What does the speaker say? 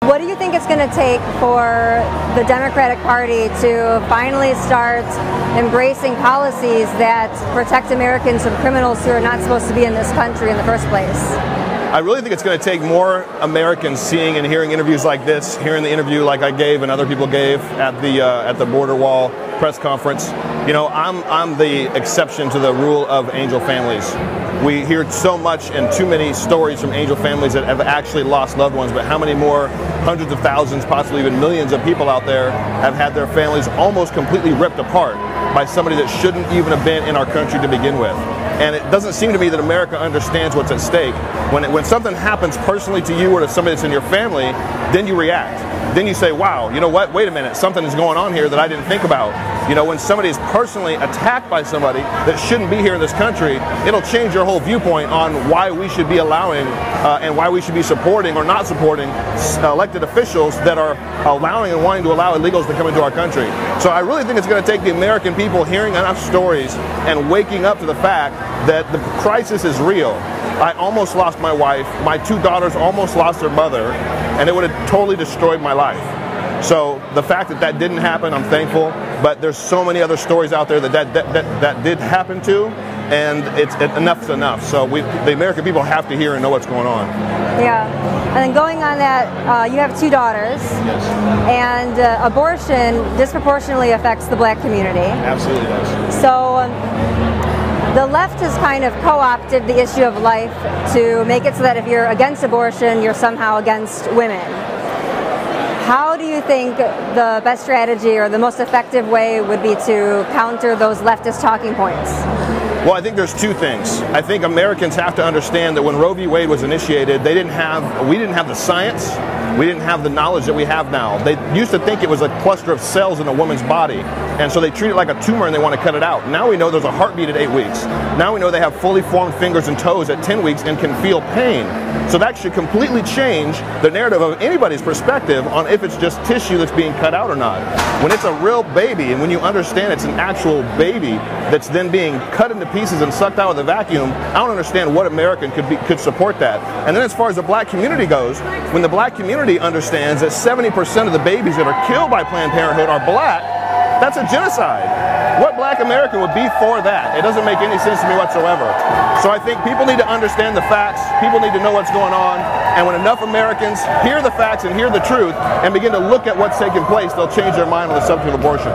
What do you think it's going to take for the Democratic Party to finally start embracing policies that protect Americans from criminals who are not supposed to be in this country in the first place? I really think it's going to take more Americans seeing and hearing interviews like this, hearing the interview like I gave and other people gave at the border wall press conference. You know, I'm the exception to the rule of angel families. We hear so much and too many stories from angel families that have actually lost loved ones, but how many more hundreds of thousands, possibly even millions of people out there have had their families almost completely ripped apart by somebody that shouldn't even have been in our country to begin with. And it doesn't seem to me that America understands what's at stake. When something happens personally to you or to somebody that's in your family, then you react. Then you say, wow, you know what, wait a minute, something is going on here that I didn't think about. You know, when somebody is personally attacked by somebody that shouldn't be here in this country, it'll change your whole viewpoint on why we should be allowing and why we should be supporting or not supporting elected officials that are allowing and wanting to allow illegals to come into our country. So I really think it's going to take the American people hearing enough stories and waking up to the fact that the crisis is real. I almost lost my wife, my two daughters almost lost their mother, and it would have totally destroyed my life. So the fact that that didn't happen, I'm thankful, but there's so many other stories out there that did happen to, and enough's enough. So the American people have to hear and know what's going on. Yeah, and then going on that, you have two daughters. Yes. And abortion disproportionately affects the black community. Absolutely does. So the left has kind of co-opted the issue of life to make it so that if you're against abortion, you're somehow against women. How do you think the best strategy or the most effective way would be to counter those leftist talking points? Well, I think there's two things. I think Americans have to understand that when Roe v. Wade was initiated, we didn't have the science, we didn't have the knowledge that we have now. They used to think it was a cluster of cells in a woman's body, and so they treat it like a tumor and they want to cut it out. Now we know there's a heartbeat at 8 weeks. Now we know they have fully formed fingers and toes at 10 weeks and can feel pain. So that should completely change the narrative of anybody's perspective on if it's just tissue that's being cut out or not. When it's a real baby, and when you understand it's an actual baby that's then being cut into pieces and sucked out with a vacuum, I don't understand what American could support that. And then as far as the black community goes, when the black community understands that 70% of the babies that are killed by Planned Parenthood are black, that's a genocide. What black American would be for that? It doesn't make any sense to me whatsoever. So I think people need to understand the facts, people need to know what's going on, and when enough Americans hear the facts and hear the truth and begin to look at what's taking place, they'll change their mind on the subject of abortion.